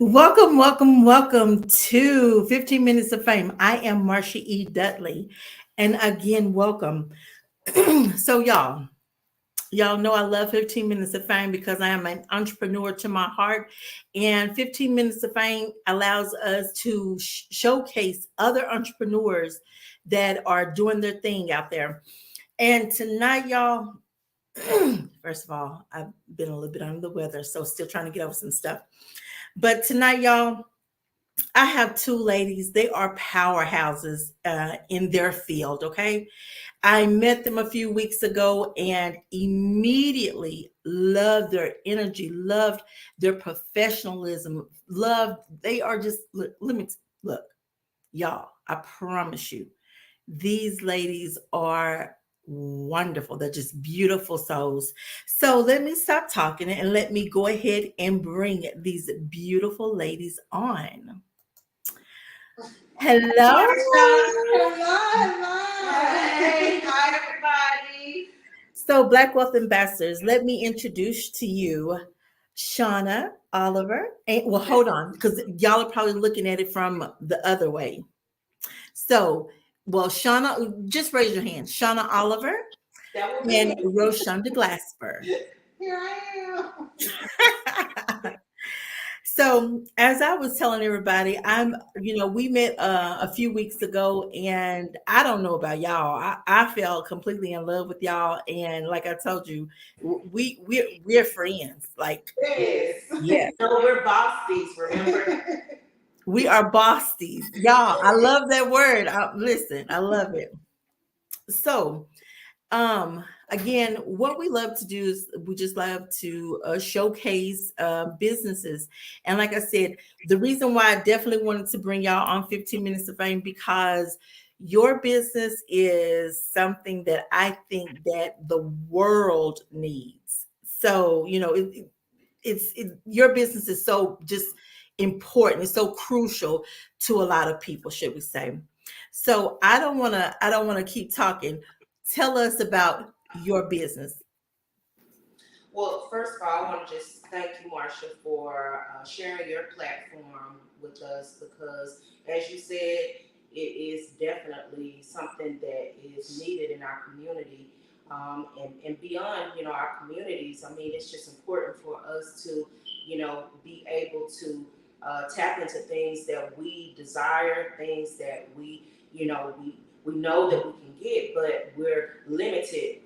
Welcome, welcome, welcome to 15 Minutes of Fame. I am Marsha E. Dudley. And again, welcome. So, y'all know I love 15 Minutes of Fame because I am an entrepreneur to my heart. And 15 Minutes of Fame allows us to showcase other entrepreneurs that are doing their thing out there. And tonight, y'all, first of all, I've been a little bit under the weather, so still trying to get over some stuff. But tonight, y'all, I have two ladies. They are powerhouses in their field. Okay. I met them a few weeks ago and immediately loved their energy, loved their professionalism, loved, they are just, look, y'all, I promise you, these ladies are wonderful. They're just beautiful souls. So let me stop talking and let me go ahead and bring these beautiful ladies on. Hello. Hello, hello. Hey, hi everybody. So, Black Wealth Ambassadors, let me introduce to you Shauna Oliver. And, well, hold on, because y'all are probably looking at it from the other way. So, well, Shauna, just raise your hand. Shauna Oliver That will and be Roshunda Glasper. here. I am. So, as I was telling everybody, we met a few weeks ago, and I don't know about y'all. I fell completely in love with y'all, and like I told you, we're friends. Like, Yes. yeah, No, we're bosties, remember? we are bosties, y'all. I love that word. Listen, I love it. So, again, what we love to do is we just love to showcase businesses. And like I said, the reason why I definitely wanted to bring y'all on 15 Minutes of Fame, because your business is something that I think that the world needs. So, your business is so just important. It's so crucial to a lot of people, should we say. So I don't want to keep talking. Tell us about your business. Well, first of all, I want to just thank you, Marsha, for sharing your platform with us because, as you said, it is definitely something that is needed in our community. And beyond, our communities, I mean, it's just important for us to, be able to tap into things that we desire, things that we know that we can get, but we're limited,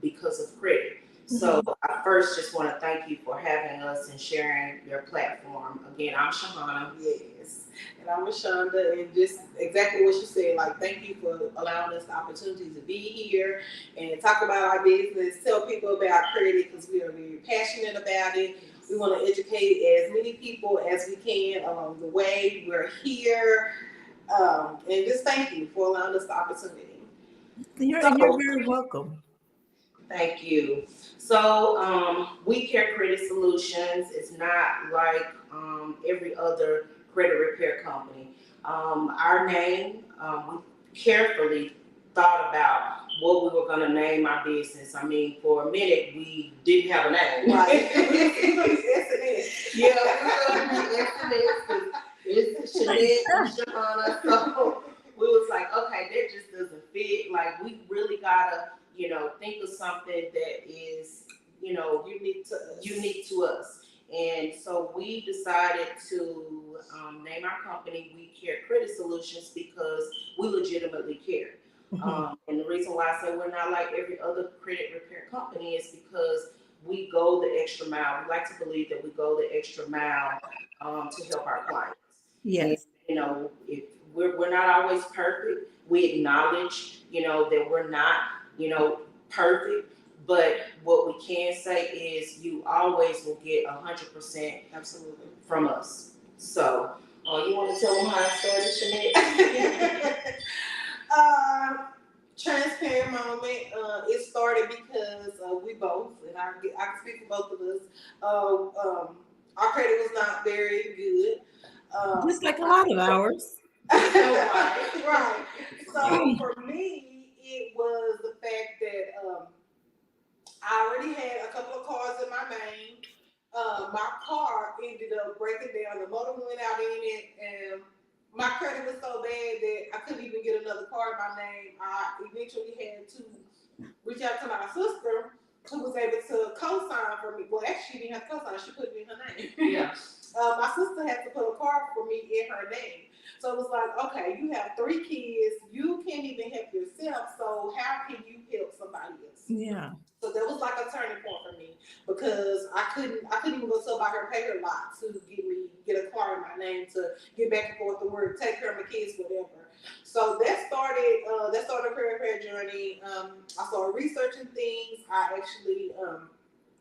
because of credit. So Mhm. I first just want to thank you for having us and sharing your platform. Again, I'm Shaunnia. Yes. And I'm Roshunda, and just exactly what you said. Like, thank you for allowing us the opportunity to be here and talk about our business, tell people about credit because we are very passionate about it. We want to educate as many people as we can along the way. We're here. And just thank you for allowing us the opportunity. You're So very welcome. thank you. So, We Care Credit Solutions is not like every other credit repair company. Our name, we carefully thought about what we were going to name our business. I mean, for a minute, we didn't have a name. Right. SNS. Yeah, we were going to be SNS. It's Jeanette and Shauna. So we was like, okay, that just doesn't fit. Like, we really got to think of something that is, unique to us. And so we decided to name our company We Care Credit Solutions because we legitimately care. Mhm. And the reason why I say we're not like every other credit repair company is because we go the extra mile. We like to believe that we go the extra mile to help our clients. And Yes. if we're not always perfect, we acknowledge that we're not perfect. But what we can say is you always will get 100% Absolutely. from us. So, you want to tell them how it started, Shanette? uh, Transparent moment. It started because we both, and I can speak for both of us. Our credit was not very good. Just like a lot of ours. Right, right. So for me, it was the fact that I already had a couple of cars in my name. My car ended up breaking down. The motor credit was so bad that I couldn't even get another car in my name. I eventually had to reach out to my sister, who was able to co-sign for me. Well, actually, she didn't have to co-sign; she put it in her name. Yeah. My sister had to put a car for me in her name. So it was like, okay, you have 3 kids, you can't even help yourself. So how can you help somebody else? Yeah. So that was like a turning point for me because I couldn't even go about her pay her lot to get a car in my name to get back and forth to work, take care of my kids, whatever. So that started a career repair journey. I started researching things. I actually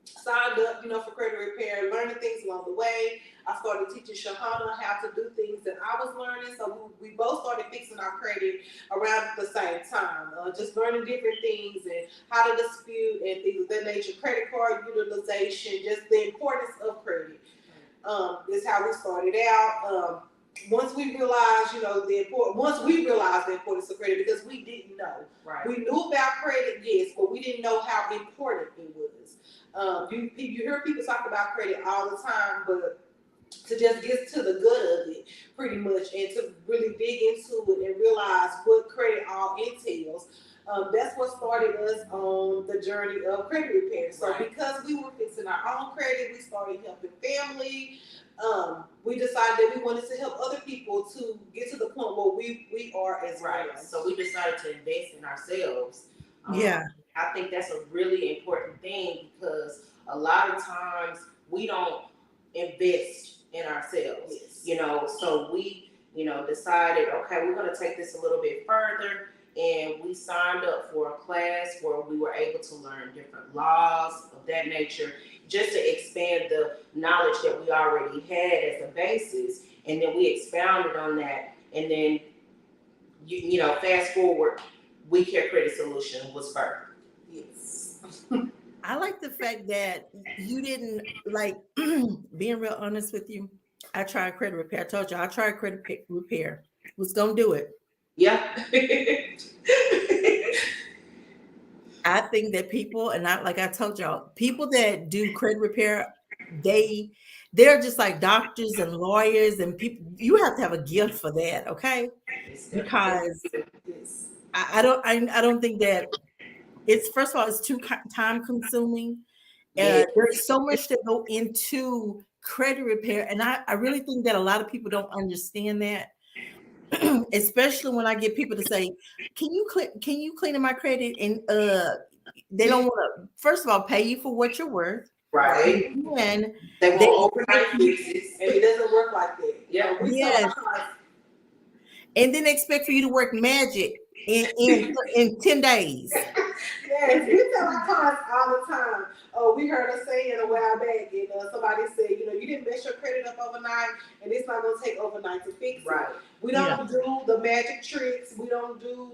signed up, for credit repair, learning things along the way. I started teaching Shaunnia how to do things that I was learning. So we both started fixing our credit around the same time, just learning different things and how to dispute and things of that nature, credit card utilization, just the importance of credit. Is how we started out. Once we realized, the importance of credit, because we didn't know. Right. We knew about credit, yes, but we didn't know how important it was. You hear people talk about credit all the time, but to just get to the good of it, pretty much, and to really dig into it and realize what credit all entails. That's what started us on the journey of credit repair. So because we were fixing our own credit, we started helping family. We decided that we wanted to help other people to get to the point where we are as well. So we decided to invest in ourselves. Yeah. I think that's a really important thing because a lot of times we don't invest in ourselves. Yes. So we, decided, okay, we're going to take this a little bit further. And we signed up for a class where we were able to learn different laws of that nature, just to expand the knowledge that we already had as a basis. And then we expounded on that. And then, fast forward, We Care Credit Solution was birthed. Yes. I like the fact that you didn't being real honest with you. I tried credit repair. I told you I tried credit repair. Was gonna do it. Yeah. I think that people, and I like I told y'all, people that do credit repair, they're just like doctors and lawyers and people. You have to have a gift for that, okay? Because Yes. I don't think that it's, first of all, it's too time consuming. Yes. There's so much to go into credit repair, and I really think that a lot of people don't understand that. Especially when I get people to say, can you clean up my credit? And they don't want to, first of all, pay you for what you're worth. Right. And They want overnight fixes. And it doesn't work like that. Yeah. yes. And then expect for you to work magic in 10 days. Yes, we tell our clients all the time. We heard a saying a while back, and somebody said, you didn't mess your credit up overnight, and it's not going to take overnight to fix it. We don't do the magic tricks. We don't do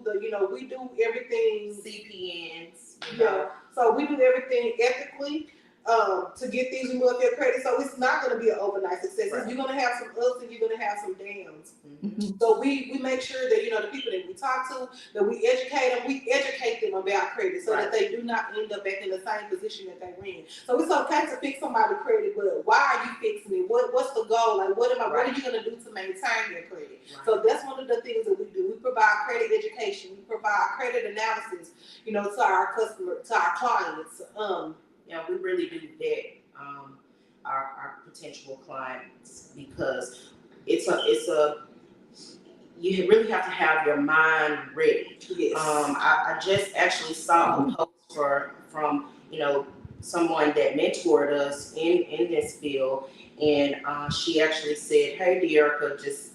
we do everything. CPNs. Yeah. So we do everything ethically to get things removed off your credit. So it's not going to be an overnight success. Right. You're going to have some ups and you're going to have some downs. Mm-hmm. So we make sure that, the people that we talk to, that we educate them about credit so that they do not end up back in the same position that they were in. So it's okay to fix somebody's credit, but why are you fixing it? What's the goal? Like, what are you going to do to maintain your credit? Right. So that's one of the things that we do. We provide credit education. We provide credit analysis, to our customers, to our clients. We really do vet our potential clients because you really have to have your mind ready. Yes. I just actually saw a post from someone that mentored us in this field, and she actually said, "Hey, Dearica, just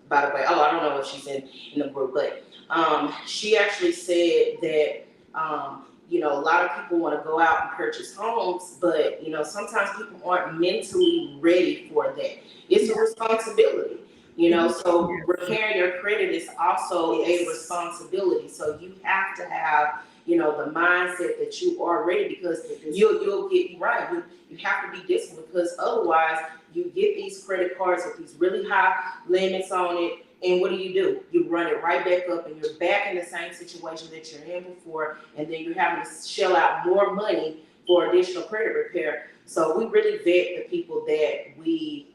by the way, I don't know if she's in the group, but she actually said that." A lot of people want to go out and purchase homes, but sometimes people aren't mentally ready for that. It's a responsibility, so repairing your credit is also a responsibility. So you have to have, the mindset that you are ready, because you'll get right. You have to be disciplined, because otherwise you get these credit cards with these really high limits on it. And what do? You run it right back up, and you're back in the same situation that you're in before, and then you're having to shell out more money for additional credit repair. So we really vet the people that we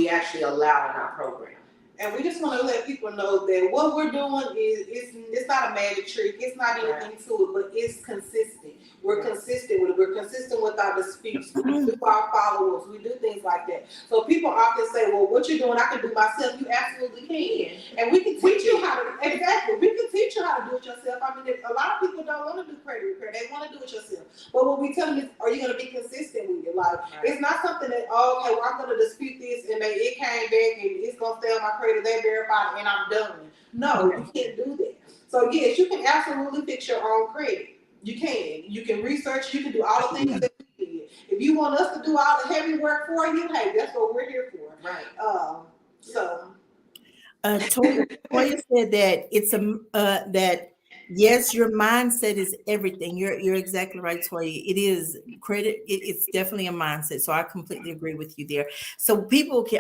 actually allow in our program. And we just want to let people know that what we're doing is it's not a magic trick. It's not anything to it, but it's consistent. We're consistent with it. We're consistent with our disputes. We do our follow-ups. We do things like that. So people often say, well, what you're doing, I can do myself. You absolutely can. And we can teach you how to, exactly, we can teach you how to do it yourself. I mean, a lot of people don't want to do credit repair. They want to do it yourself. But what we tell them is, are you going to be consistent with it? Like, it's not something that, oh, okay, well, I'm going to dispute this and it came back and it's going to stay on my credit, they verified and I'm done. No, you can't do that. So yes, you can absolutely fix your own credit. You can. You can research. You can do all the things that we did. If you want us to do all the heavy work for you, hey, that's what we're here for. Right. Toya said that it's that yes, your mindset is everything. You're exactly right, Toya. It is credit. It's definitely a mindset. So I completely agree with you there. So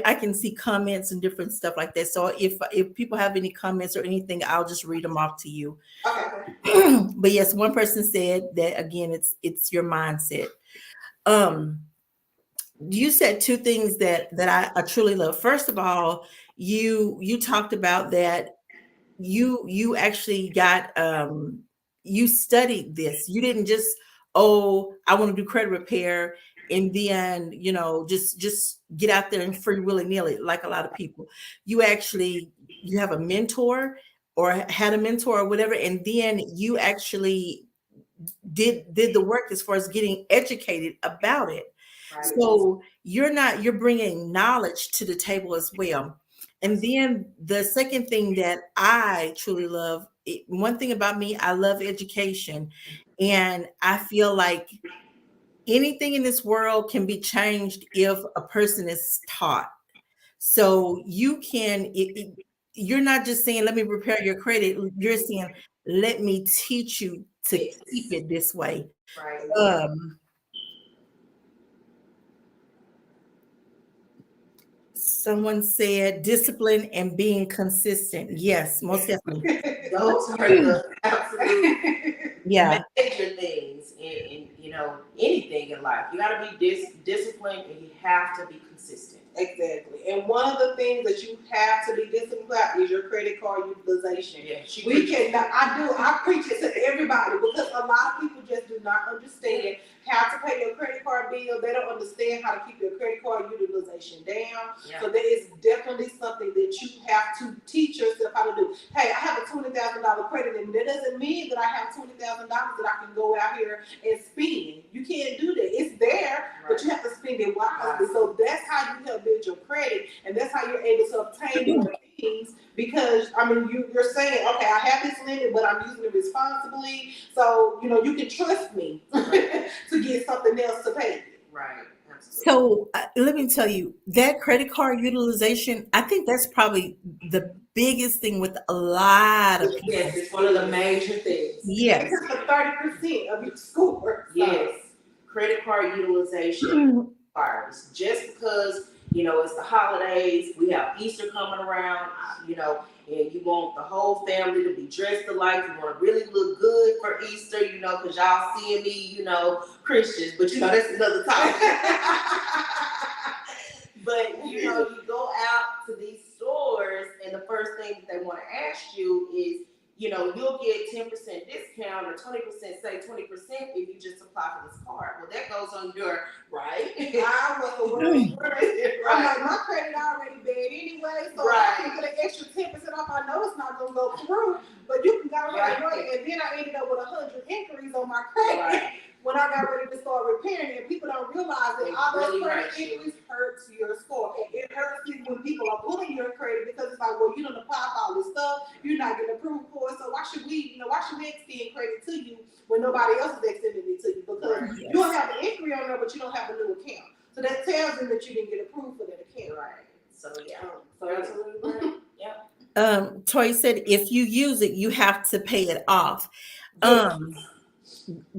I can see comments and different stuff like that. So if people have any comments or anything, I'll just read them off to you. Okay. But yes, one person said that again, it's your mindset. You said two things that I truly love. First of all, you talked about that you actually got you studied this. You didn't just, oh, I want to do credit repair and then just get out there and free willy-nilly like a lot of people. You have a mentor or had a mentor or whatever, and then you actually did the work as far as getting educated about it. Right. So you're bringing knowledge to the table as well. And then the second thing that I truly love, one thing about me, I love education. And I feel like anything in this world can be changed if a person is taught. So you're not just saying, let me repair your credit. You're saying, let me teach you to keep it this way. Right. Someone said discipline and being consistent. Yes, most definitely. Those are the absolute major things in anything in life. You got to be disciplined and you have to be consistent. Exactly. And one of the things that you have to be disciplined about is your credit card utilization. Yeah, I preach it to everybody because a lot of people just do not understand how to pay your credit card bill. They don't understand how to keep your credit card utilization down. Yeah. So there is definitely something that you have to teach yourself how to do. Hey, I have a $20,000 credit limit. That doesn't mean that I have $20,000 that I can go out here and spend. You can't do that. It's there, but you have to spend it wisely. So that's how you help build your credit, and that's how you're able to obtain more things. Because I mean, you're saying, okay, I have this limit, but I'm using it responsibly. So you can trust me to get something else to pay. Right. So let me tell you, that credit card utilization, I think that's probably the biggest thing with a lot of people. Yes, it's one of the major things. Yes. It's for 30% of your score. Yes. Credit card utilization requires just because it's the holidays, we have Easter coming around, and you want the whole family to be dressed alike. You want to really look good for Easter, because y'all seeing me, Christians, but that's another topic. But you go out to these stores, and the first thing that they want to ask you is, you'll get 10% discount or 20%, say 20% if you just apply for this card. Well, that goes on your right. I was worried. I'm like, my credit already bad anyway, so I can get an extra 10% off. I know it's not gonna go through, but you can go ahead and wait. And then I ended up with 100 inquiries on my credit when I got ready to start repairing it. People don't realize that all those credit inquiries hurts your score. It hurts you when people are pulling your credit because it's like, well, you don't apply for all this stuff, you're not getting approved for it. So why should we extend credit to you when nobody else is extending it to you? Because you don't have an inquiry on there, but you don't have a new account. So that tells them that you didn't get approved for that account. Right. So absolutely right. Yeah. Toy said if you use it, you have to pay it off.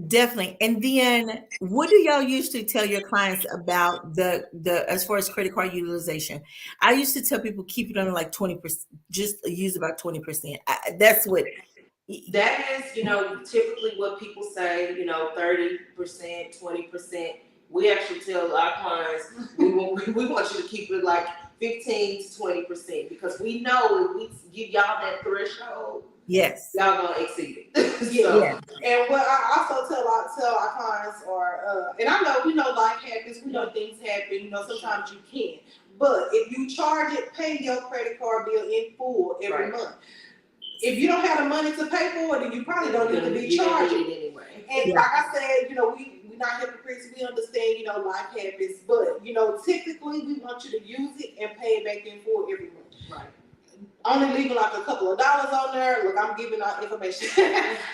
Definitely. And then what do y'all usually tell your clients about the as far as credit card utilization? I used to tell people keep it under like 20%, just use about 20%. That's what that is, typically what people say, 30%, 20%. We actually tell our clients we want you to keep it like 15 to 20%, because we know if we give y'all that threshold, Yes. y'all gonna exceed it. Yeah. Yeah. So And what I also tell our clients are, and I know we know life happens, we know things happen, you know sometimes you can't. But if you charge it, pay your credit card bill in full every month. If you don't have the money to pay for it, then you probably don't need to be charging it anyway. And like I said, we not hypocrites. We understand, life happens, but typically we want you to use it and pay it back in full every month. Right. Only leaving like a couple of dollars on there. Look, I'm giving out information.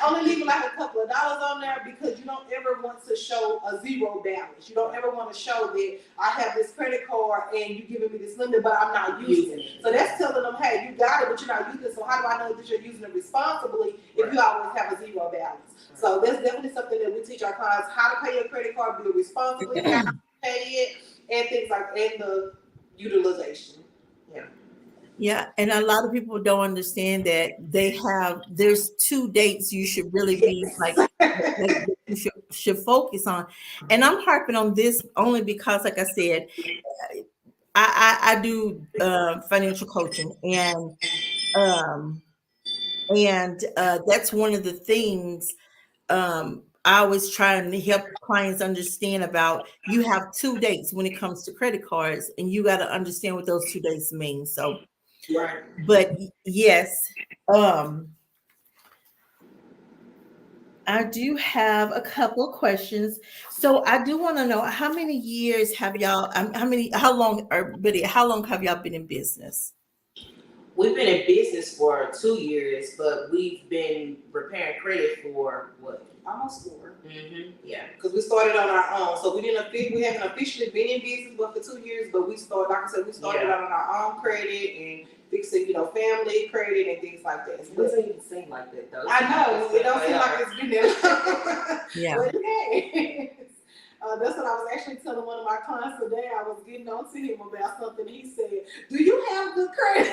Only leaving like a couple of dollars on there because you don't ever want to show a zero balance. You don't ever want to show that I have this credit card and you're giving me this limit, but I'm not using it. So that's telling them, hey, you got it, but you're not using it. So how do I know that you're using it responsibly if you always have a zero balance? So that's definitely something that we teach our clients: how to pay your credit card bill responsibly, how to pay it, and things like and the utilization. Yeah. Yeah, and a lot of people don't understand that there's 2 dates you should really be like you should focus on. And I'm harping on this only because, like I said, I do financial coaching, um, and that's one of the things I always try and help clients understand about. You have 2 dates when it comes to credit cards, and you got to understand what those 2 dates mean. So, Right. but yes, um, I do have a couple of questions. So I do want to know how many years have y'all? How long have y'all been in business? We've been in business for 2 years, but we've been repairing credit for what? Almost 4. Yeah. Because we started on our own, so we haven't officially been in business but for 2 years. But we started, like I said, we started out on our own credit and fixing, family credit and things like that. It doesn't even seem like that though. I know it don't seem like it's been there. Yeah. But it has. That's what I was actually telling one of my clients today. I was getting on to him about something. He said, "Do you have good credit?"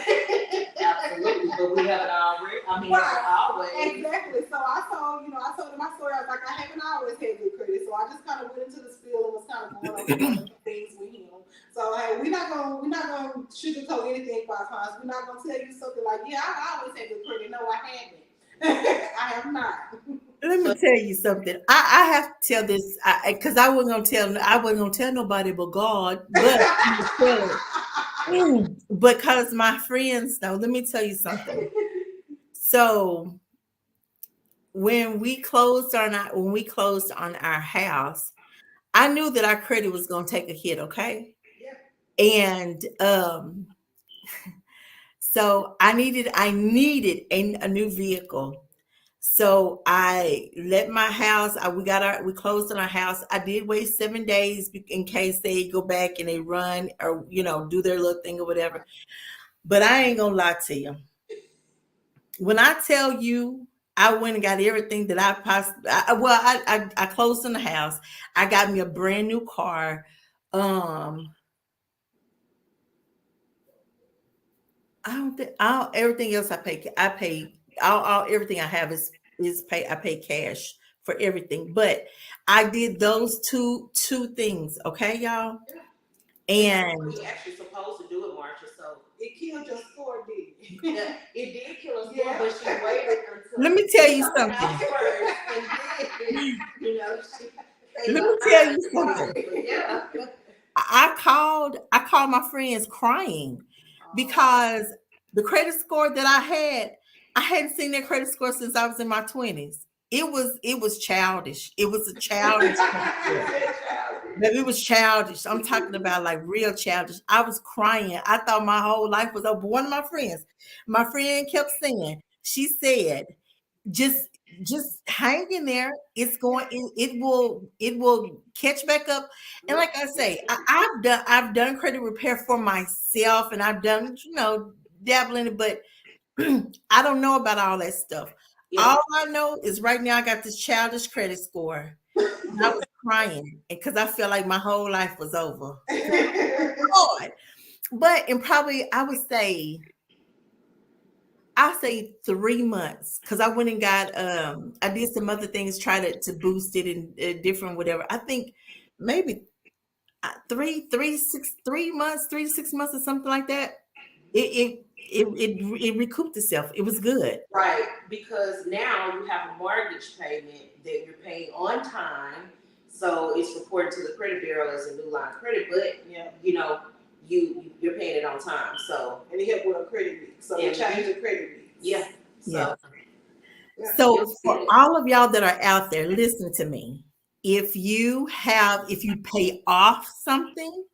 Absolutely, but we haven't already. I mean, Right. always. Exactly. So I told him my story. I was like, I haven't always had good credit. So I just kind of went into the spiel and was kind of going over some things with him. So hey, we're not gonna sugarcoat anything for our clients. We're not gonna tell you something like, yeah, I've always had good credit. No, I haven't. I have not. Let me tell you something. I have to tell this because I wasn't gonna tell nobody but God, but I'm gonna tell it. Because my friends know. Let me tell you something. So when we closed on our house, I knew that our credit was gonna take a hit. Okay, Yeah. and so I needed a new vehicle. So I let my house. We closed on our house. I did wait 7 days in case they go back and they run or do their little thing or whatever. But I ain't gonna lie to you. When I tell you, I went and got everything that I possibly. I closed on the house. I got me a brand new car. Um, I don't think everything else I pay. I pay all everything I have is pay. I pay cash for everything. But I did those two things. Okay, y'all. And We actually supposed to do it, Marcia. So it killed your score, didn't it? yeah, it did kill us, Yeah. but she waited until. let me tell you something. First, and then, she. Let me tell you something. Yeah. I called my friends crying because the credit score that I hadn't seen that credit score since I was in my 20s. It was childish. It was a childish credit score. Baby, it was childish. I'm talking about like real childish. I was crying. I thought my whole life was over. One of my friend kept saying, she said, just hang in there. It will catch back up. And like I say, I've done credit repair for myself, and I've done dabbling in it, but I don't know about all that stuff. Yeah. All I know is right now I got this childish credit score. And I was crying because I felt like my whole life was over. Lord. But in probably I say 3 months, because I went and got I did some other things, try to boost it and different whatever. I think maybe 3 months, 3 to 6 months, or something like that. It recouped itself. It was good. Right, because now you have a mortgage payment that you're paying on time, so it's reported to the credit bureau as a new line of credit. But Yeah. you know, you're paying it on time. So And it helped with a credit read. So Yeah. we changed the credit read. yeah, Yeah. so Yeah. So it's for good. all of y'all that are out there, listen to me. If you pay off something,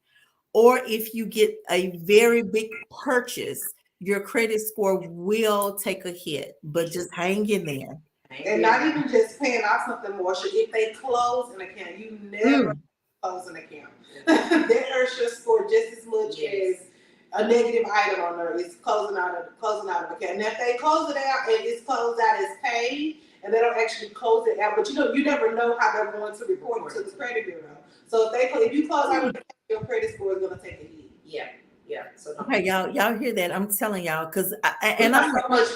or if you get a very big purchase, your credit score will take a hit, but just hang in there. And not even just paying off something, Marsha. If they close an account, you never Mm. close an account. That hurts your score just as much Yes. as a negative item on there is closing out of account. Now if they close it out and it's closed out as paid and they don't actually close it out, but you never know how they're going to report it to the credit bureau. So if you close out an account, your credit score is going to take a hit. Yeah. So no. Okay, y'all hear that? I'm telling y'all, because We and got I'm so much.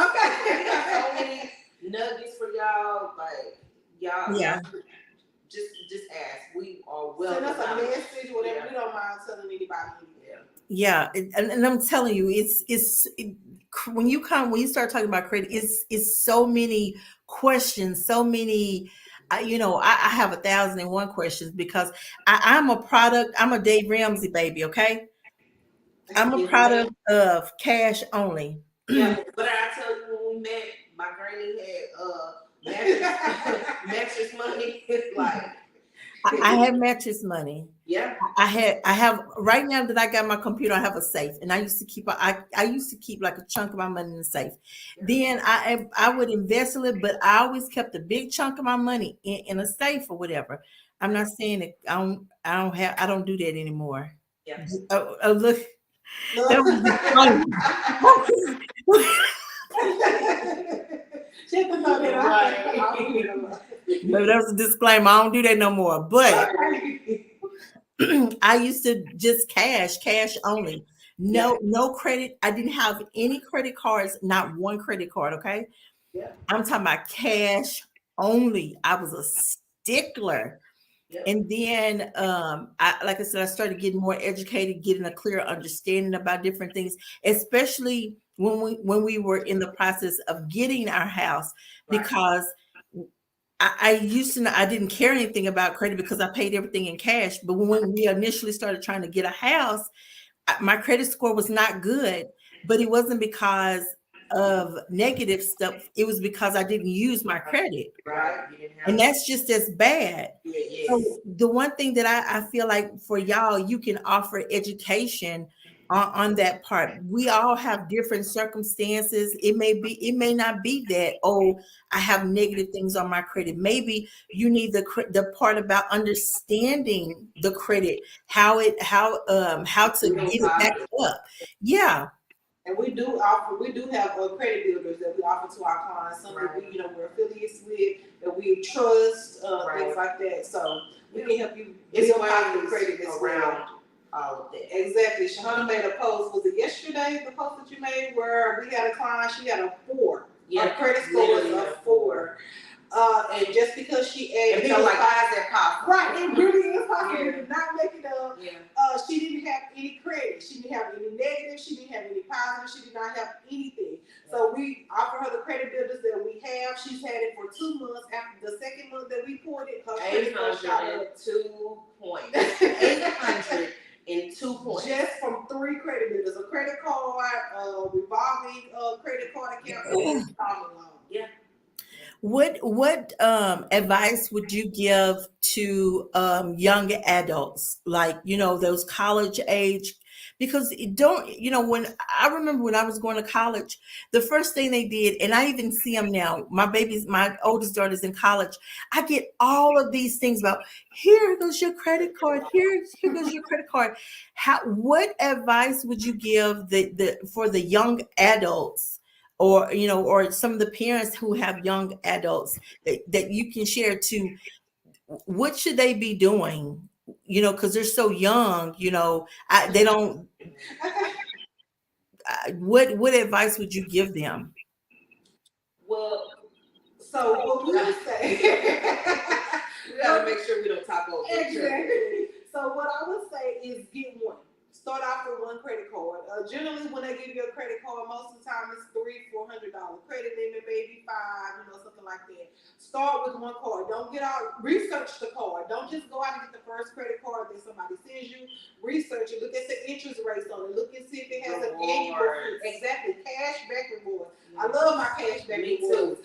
Okay. We got so many nuggets for y'all. Like yeah. y'all just ask. We are well. Send us a knowledge. message, whatever. Yeah. We don't mind telling anybody. Yeah. Yeah, and I'm telling you, when you start talking about credit, it's so many questions, so many. I have 1,001 questions because I'm a product. I'm a Dave Ramsey baby. Okay, I'm a Yes, product of cash only. Yeah, what did I tell you when we met? My granny had mattress money. Like I have mattress money. yeah, I have right now that I got my computer, I have a safe, and I used to keep like a chunk of my money in the safe. Then I would invest a little, but I always kept a big chunk of my money in a safe or whatever. I'm not saying that I don't do that anymore. yeah. Look, that No. was She had to know that Right. Maybe that was a disclaimer. I don't do that no more. But Right. I used to just cash only. Yeah. No credit. I didn't have any credit cards, not one credit card. Okay. Yeah. I'm talking about cash only. I was a stickler. Yeah. And then like I said, I started getting more educated, getting a clear understanding about different things, especially when we were in the process of getting our house, Right. because I used to I didn't care anything about credit because I paid everything in cash. But when we initially started trying to get a house, my credit score was not good, but it wasn't because of negative stuff. It was because I didn't use my credit. Right. You didn't have And that's just as bad. yes. So the one thing that I feel like for y'all, you can offer education on that part. We all have different circumstances. It may not be that, oh, I have negative things on my credit. Maybe you need the part about understanding the credit, how to get it back up. Yeah. And we do have credit builders that we offer to our clients. Some that we're affiliates with, that we trust, things like that. So we can help you build positive credit as well. All of that. Exactly. Shaunnia made a post. Was it yesterday? The post that you made where we had a client. She had a 4. Yeah. Her credit score was a 4. And just because she It felt like, how is that possible? Right, it really is possible. Yeah. You did not make it up. Yeah. She didn't have any credit. She didn't have any negative. She didn't have any positive. She did not have anything. So we offer her the credit builders that we have. She's had it for 2 months. After the second month that we poured it, her credit score shot up 2 points. 802 points. Just from 3 credit builders: a credit card, revolving credit card account, and an installment loan. Yeah. What advice would you give to young adults, like those college age? Because when I remember when I was going to college, the first thing they did, and I even see them now. My oldest daughter's in college. I get all of these things about, here goes your credit card, here goes your credit card. What advice would you give for the young adults? Or some of the parents who have young adults that you can share to, what should they be doing? Because they're so young. They don't. What advice would you give them? Well, so what we would say. We gotta make sure we don't talk over each other. Exactly. So what I would say is get one. Start off with one credit card. Generally, when they give you a credit card, most of the time it's $300-$400 credit limit, maybe five, something like that. Start with one card. Don't get out. Research the card. Don't just go out and get the first credit card that somebody sends you. Research it. Look at the interest rates on it. Look and see if it has an annual. Exactly. Cash back rewards. I love my cash back rewards.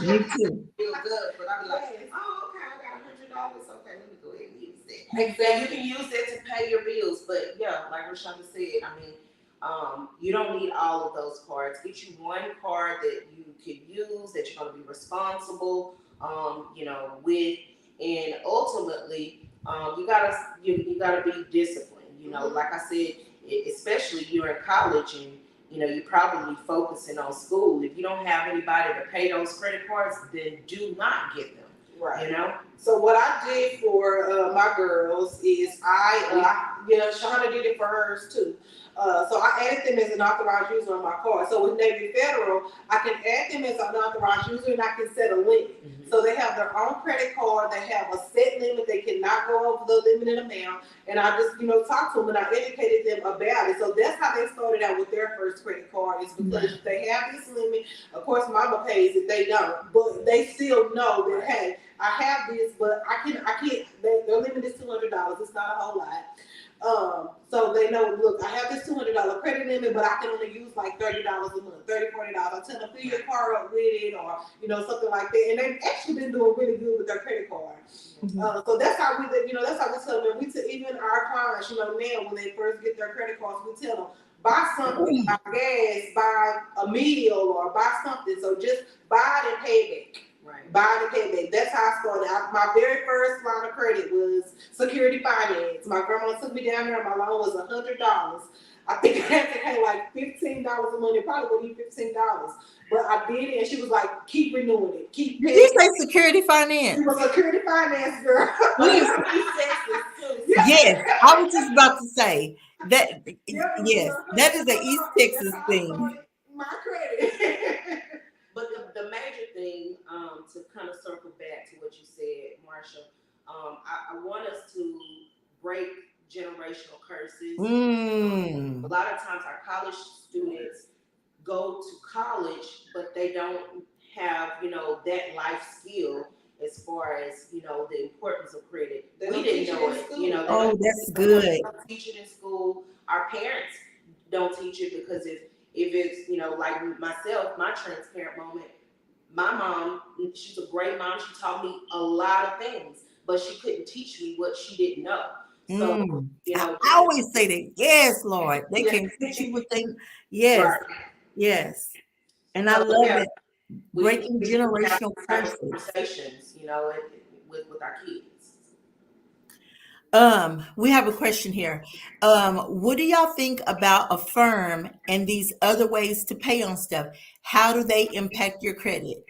Me too. Feel good, but I'm like, oh, okay, I got $100. Okay, let me go ahead and use that. Exactly. You can use that to pay your bills, but yeah, like Roshunda said, I mean, you don't need all of those cards. Get you one card that you can use, that you're going to be responsible, with, and ultimately, you gotta be disciplined. Like I said, especially you're in college and you're probably focusing on school. If you don't have anybody to pay those credit cards, then do not get them. Right. So what I did for my girls is Shaunnia did it for hers too. So I added them as an authorized user on my card. So with Navy Federal, I can add them as an authorized user and I can set a limit. Mm-hmm. So they have their own credit card. They have a set limit. They cannot go over the limited amount. And I just, talked to them and I educated them about it. So that's how they started out with their first credit card, is because they have this limit. Of course, mama pays if they don't, but they still know that, hey, I have this, but I can't, their limit is $200. It's not a whole lot. So they know, look, I have this $200 credit limit, but I can only use like $30 a month, $30-$40. I tell them, fill your car up with it, or something like that. And they've actually been doing really good with their credit card. Mm-hmm. So that's how we, that's how we tell them. Even our clients, now when they first get their credit cards, we tell them, buy something, buy gas, buy a meal, or buy something. So just buy it and pay back. Right. Buy it and pay back. That's how I started. My very first line of credit was security finance. My grandma took me down there. My loan was $100. I think I had to pay like $15 a month. It probably would be $15. But I did it, and she was like, keep renewing it. Keep paying. Did you say security finance? She was a security finance girl. Yes, I was just about to say that. Yes, that is an East Texas thing. My credit. But the major thing, to kind of circle back to what you said, Marsha, I want us to break generational curses. A lot of times our college students go to college, but they don't have, that life skill as far as, the importance of credit. We didn't know it. That's good. They don't teach it in school. Our parents don't teach it, because if it's, like myself, my transparent moment, my mom, she's a great mom. She taught me a lot of things, but she couldn't teach me what she didn't know. So, I always say that. Yes, Lord, they can teach you what they. Yes, right. Yes, and I love it. Breaking generational curses. Conversations, with our kids. We have a question here. What do y'all think about Affirm and these other ways to pay on stuff? How do they impact your credit?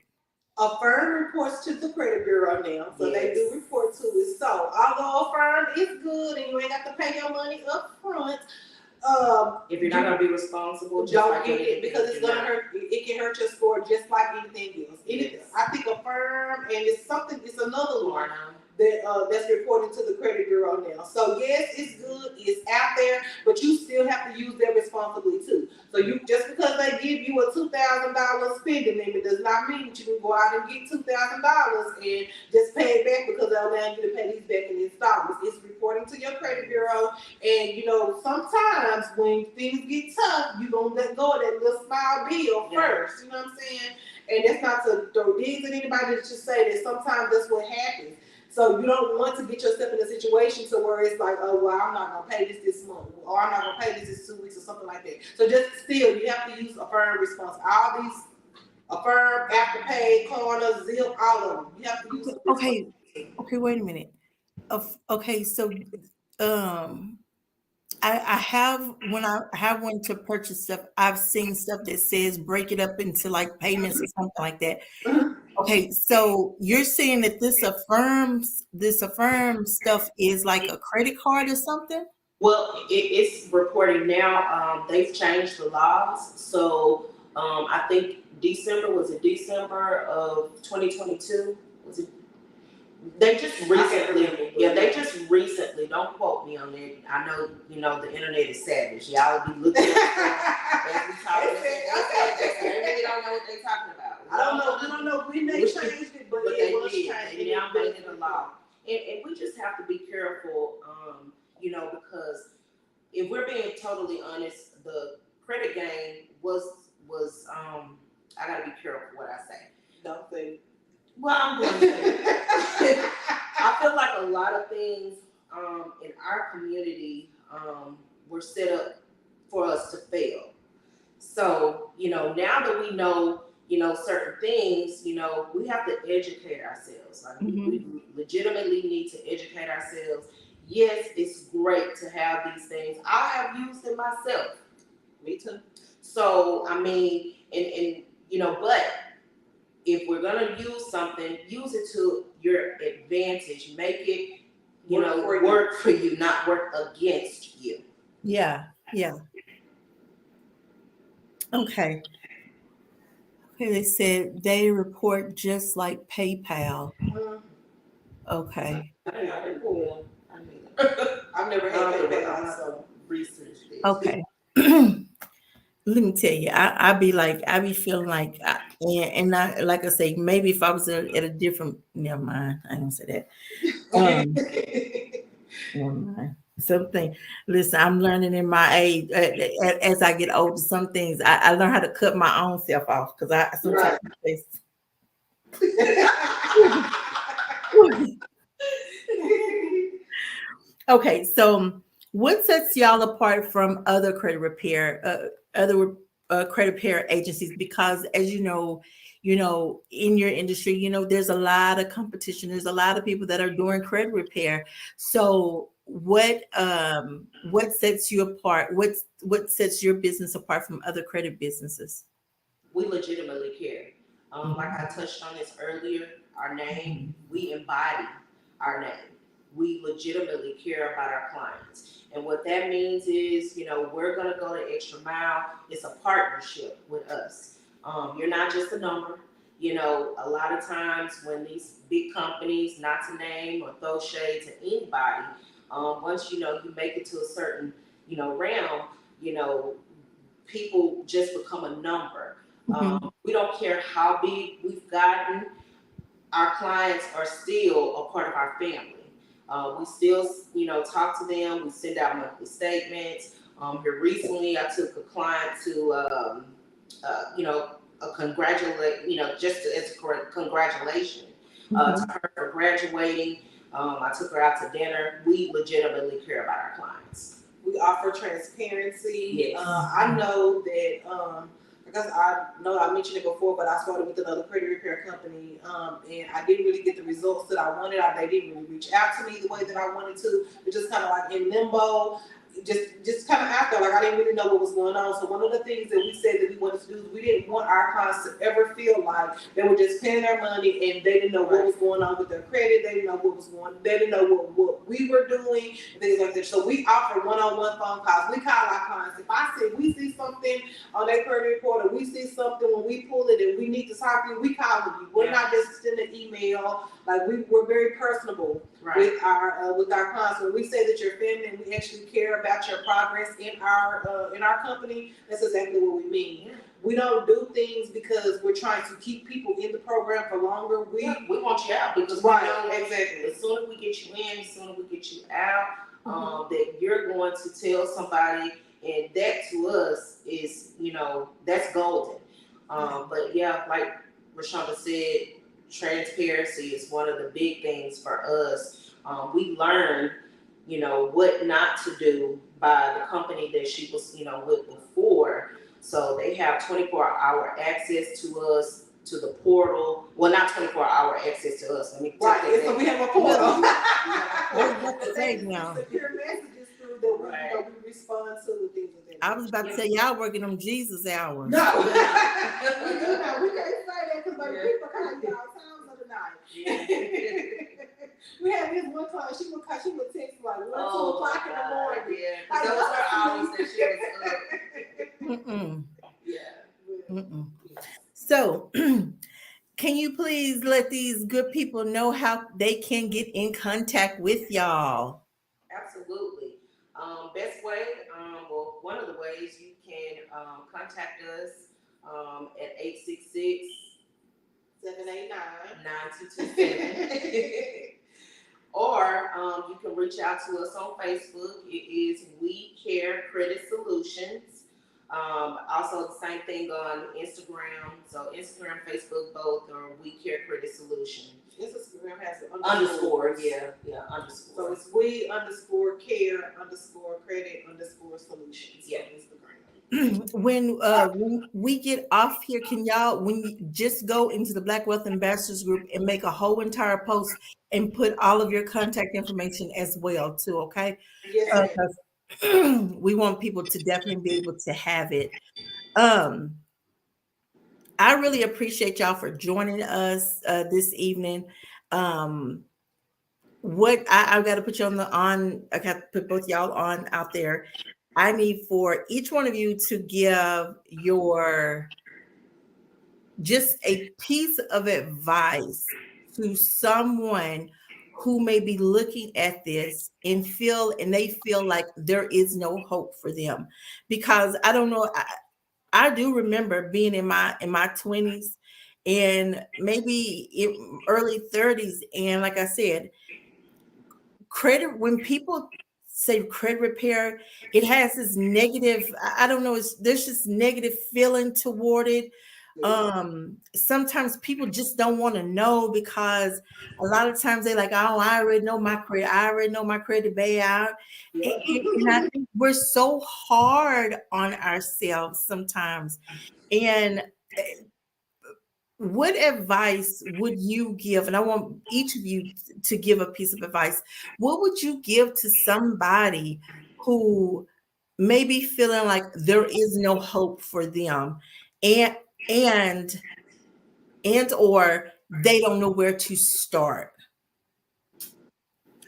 Affirm reports to the credit bureau now, so they do report to it. So although Affirm is good and you ain't got to pay your money up front, if you're not going to be responsible, don't get it, because it's going to hurt. It can hurt your score just like anything else. I think Affirm, and it's another one that's reporting to the credit bureau now. So yes, it's good, it's out there, but you still have to use that responsibly too. So just because they give you a $2,000 spending limit does not mean that you can go out and get $2,000 and just pay it back, because they'll allow you to pay these back in installments. It's reporting to your credit bureau, and sometimes when things get tough, you're gonna let go of that little small bill first. You know what I'm saying? And that's not to throw digs at anybody, to just say that sometimes that's what happens. So you don't want to get yourself in a situation to where it's like, oh, well, I'm not going to pay this month, or I'm not going to pay this 2 weeks, or something like that. So just still, you have to use Affirm response. All these Affirm, Afterpay, Klarna, Zip, all of them. You have to use Okay, wait a minute. Okay, so I have, when I have one to purchase stuff, I've seen stuff that says break it up into like payments or something like that. Okay, so you're saying that this Affirm stuff is like a credit card or something? Well, it's reporting now. They've changed the laws, so I think December of 2022 was it? They just recently, they just recently, don't quote me on it. I know, the internet is savage. Y'all be looking at stuff as we talk. They really don't know what they're talking about. We don't know when they changed it, but it was changed. They now made it a law. And we just have to be careful, because if we're being totally honest, the credit game was I gotta be careful what I say. Don't say. Well, I'm going to say I feel like a lot of things in our community were set up for us to fail. So, now that we know, certain things, we have to educate ourselves. Like we legitimately need to educate ourselves. Yes, it's great to have these things. I have used it myself. Me too. So, I mean, and but if we're gonna use something, use it to your advantage. Make it, work for you, not work against you. Yeah. Okay. They said they report just like PayPal. Okay. I've never had PayPal, so research this. Okay. Let me tell you, I be feeling like, and I, like I say, maybe if I was at a different, never mind, I didn't say that. Never mind. Something. Listen, I'm learning in my age as I get older. Some things I learn how to cut my own self off because I sometimes. Okay, so what sets y'all apart from other credit repair, credit repair agencies? Because as you know, in your industry, there's a lot of competition. There's a lot of people that are doing credit repair. So what sets you apart? What sets your business apart from other credit businesses? We legitimately care. Like I touched on this earlier, our name, we embody our name. We legitimately care about our clients. And what that means is, we're going to go the extra mile. It's a partnership with us. You're not just a number. A lot of times when these big companies, not to name or throw shade to anybody, once you make it to a certain, realm, people just become a number. We don't care how big we've gotten. Our clients are still a part of our family. We still, talk to them. We send out monthly statements. Here recently, I took a client to, a just as a congratulation to her for graduating. I took her out to dinner. We legitimately care about our clients. We offer transparency. Yes. I know that, because I mentioned it before, but I started with another credit repair company, and I didn't really get the results that I wanted. They didn't really reach out to me the way that I wanted to. It was just kind of like in limbo, just kind of out there. Like I didn't really know what was going on. So one of the things that we said that we wanted to do is we didn't want our clients to ever feel like they were just paying their money and they didn't know what was going on with their credit. They didn't know what was going on. They didn't know what we were doing, things like that. So we offer one-on-one phone calls. We call our clients. If I say we see something on their credit report or we see something when we pull it and we need to talk to you, we call you. We're not just sending an email. Like we're very personable with our clients. When we say that you're family and we actually care about your progress in our company, that's exactly what we mean. We don't do things because we're trying to keep people in the program for longer. We want you out because we know exactly. As soon as we get you in, as soon as we get you out, that you're going to tell somebody, and that to us is, that's golden. But like Roshunda said, transparency is one of the big things for us. We learned, what not to do by the company that she was, with before. So they have 24-hour access to us, to the portal. Well, not 24-hour access to us. Let me so we have a portal. Now. Secure messages through that we respond to the things that I was about to say y'all working on Jesus hours. No, we can't say that because people call you all times of the night. We had this one time, she would text like 1, 2 o'clock in the morning. Yeah, that was her hours that she was up. So, can you please let these good people know how they can get in contact with y'all. Absolutely. Best way, well, one of the ways you can contact us at 866 789. 9227. Or you can reach out to us on Facebook. It is We Care Credit Solutions. Also, the same thing on Instagram. So, Instagram, Facebook, both are We Care Credit Solution. Instagram has an Underscore, yeah, So underscore. it's we underscore care underscore credit underscore solutions. Yeah. On Instagram. When we get off here, can y'all, when you just go into the Black Wealth Ambassadors group and make a whole entire post and put all of your contact information as well too, okay? Yes, ma'am. 'Cause we want people to definitely be able to have it. Um, I really appreciate y'all for joining us this evening. Um, what I've got to put you I got to put both y'all on out there. I need for each one of you to give your just a piece of advice to someone who may be looking at this and they feel like there is no hope for them. Because I don't know, I do remember being in my 20s and maybe early 30s, and like I said, credit, when people say credit repair, it has this negative, I don't know, there's this negative feeling toward it. Sometimes people just don't want to know, because a lot of times they're like, oh, I already know my credit bad out. Yeah. And I think we're so hard on ourselves sometimes. And what advice would you give? And I want each of you to give a piece of advice. What would you give to somebody who may be feeling like there is no hope for them, and and or they don't know where to start?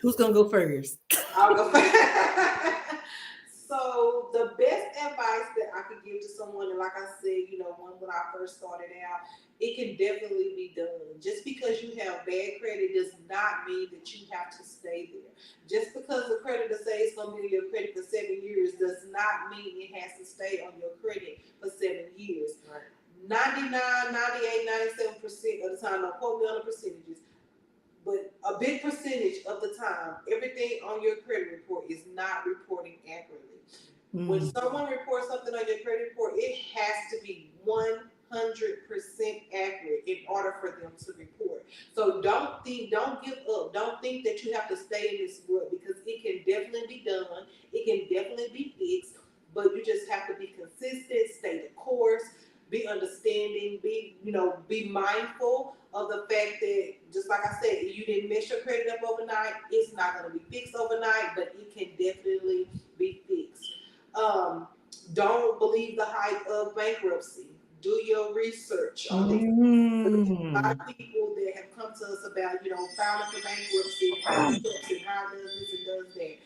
Who's gonna go first? I'll go first. So the best advice that I could give to someone, and like I said, when I first started out, it can definitely be done. Just because you have bad credit does not mean that you have to stay there. Just because the creditor says it's going to be on your credit for 7 years does not mean it has to stay on your credit for 7 years. Right. 99, 98, 97% of the time, don't quote me on the percentages, but a big percentage of the time, everything on your credit report is not reporting accurately. When someone reports something on your credit report, it has to be 100% accurate in order for them to report. So don't give up. Don't think that you have to stay in this world, because it can definitely be done. It can definitely be fixed, but you just have to be consistent, stay the course, be understanding, be mindful of the fact that, just like I said, you didn't mess your credit up overnight. It's not going to be fixed overnight, but it can definitely be fixed. Don't believe the hype of bankruptcy. Do your research on it. A lot of people that have come to us about, filing for bankruptcy, how it helps and how it does this and does that.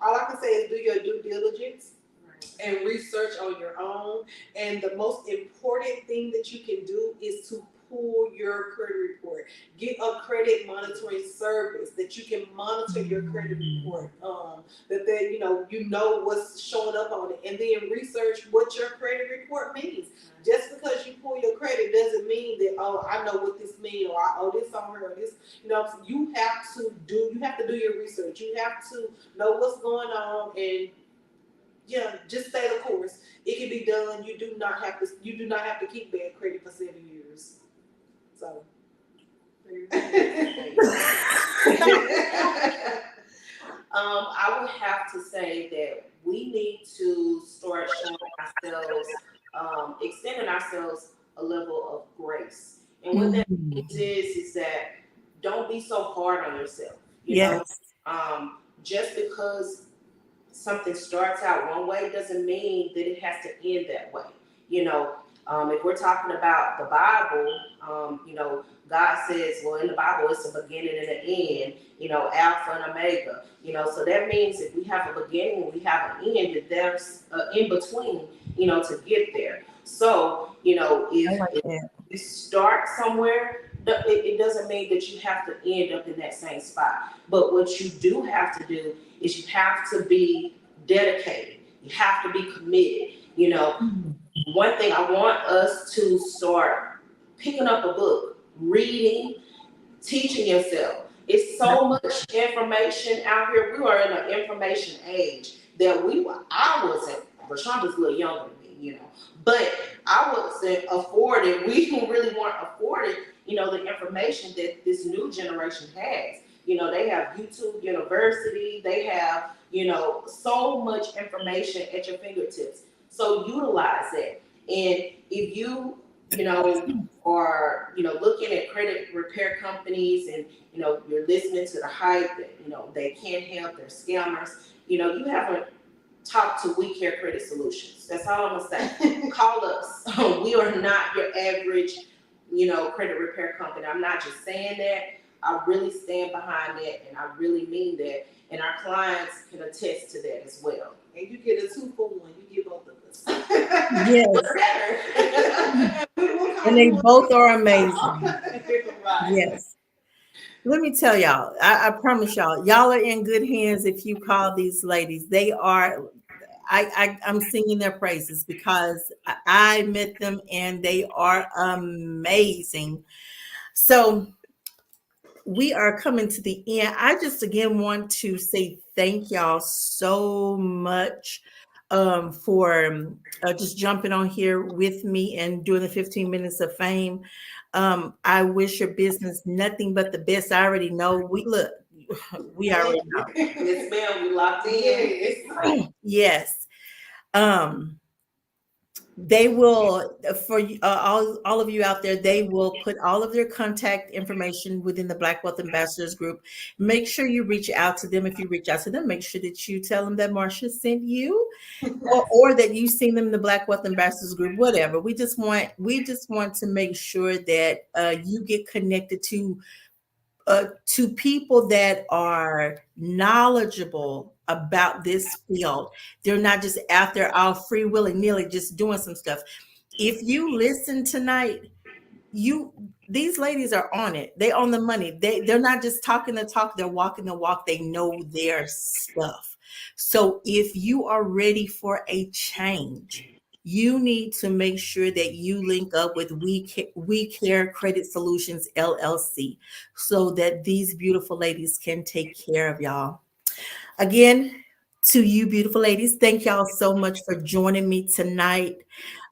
All I can say is do your due diligence and research on your own. And the most important thing that you can do is to pull your credit report. Get a credit monitoring service that you can monitor your credit report. That they, what's showing up on it, and then research what your credit report means. Just because you pull your credit doesn't mean that, oh, I know what this means, or I owe this on her, or this. You have to do your research. You have to know what's going on, and just stay the course. It can be done. You do not have to keep bad credit for 7 years. So I would have to say that we need to start showing ourselves, extending ourselves a level of grace. And what that means is that don't be so hard on yourself. Yes. Just because something starts out one way doesn't mean that it has to end that way. If we're talking about the Bible, God says, well, in the Bible, it's a beginning and an end, Alpha and Omega, so that means if we have a beginning and we have an end, that there's in between, to get there. So, if you start somewhere, it doesn't mean that you have to end up in that same spot. But what you do have to do is you have to be dedicated. You have to be committed. One thing I want us to start picking up a book, reading, teaching yourself. It's so much information out here. We are in an information age that I wasn't, Roshunda's a little younger than me, but I wasn't afforded, we really weren't afforded, the information that this new generation has. They have YouTube University, they have, so much information at your fingertips. So utilize that. And if or looking at credit repair companies and you're listening to the hype that they can't help, they're scammers, you haven't talked to We Care Credit Solutions. That's all I'm gonna say. Call us. We are not your average credit repair company. I'm not just saying that. I really stand behind that, and I really mean that, and our clients can attest to that as well. And you get a 2-for-1. You get both of us. Yes. And they both are amazing. Right. Yes. Let me tell y'all, I promise y'all are in good hands if you call these ladies. They are, I'm singing their praises because I met them and they are amazing. So we are coming to the end. I just again want to say thank y'all so much for just jumping on here with me and doing the 15 minutes of fame. I wish your business nothing but the best. I already know. We already know. Yes, ma'am. We locked in. Yes. They will, for all of you out there, they will put all of their contact information within the Black Wealth Ambassadors group. Make sure you reach out to them. If you reach out to them, make sure that you tell them that Marsha sent you, or that you've seen them in the Black Wealth Ambassadors group, whatever. We just want to make sure that you get connected to people that are knowledgeable about this field. They're not just out there all free willy-nilly just doing some stuff. If you listen tonight, these ladies are on it. They own the money. They're not just talking the talk, they're walking the walk. They know their stuff. So if you are ready for a change, you need to make sure that you link up with We Care Credit Solutions LLC so that these beautiful ladies can take care of y'all. Again, to you beautiful ladies, thank y'all so much for joining me tonight.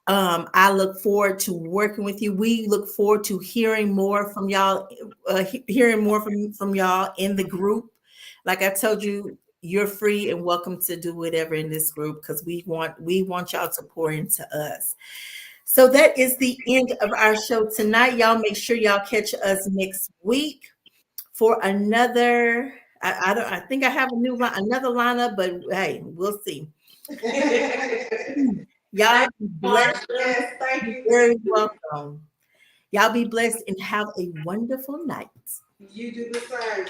I look forward to working with you. We look forward to hearing more from y'all, from y'all in the group. Like I told you, you're free and welcome to do whatever in this group because we want y'all to pour into us. So that is the end of our show tonight. Y'all make sure y'all catch us next week for another. I think I have another lineup, but hey, we'll see. Y'all be blessed. Yes, thank you. Very welcome. Y'all be blessed and have a wonderful night. You do the same.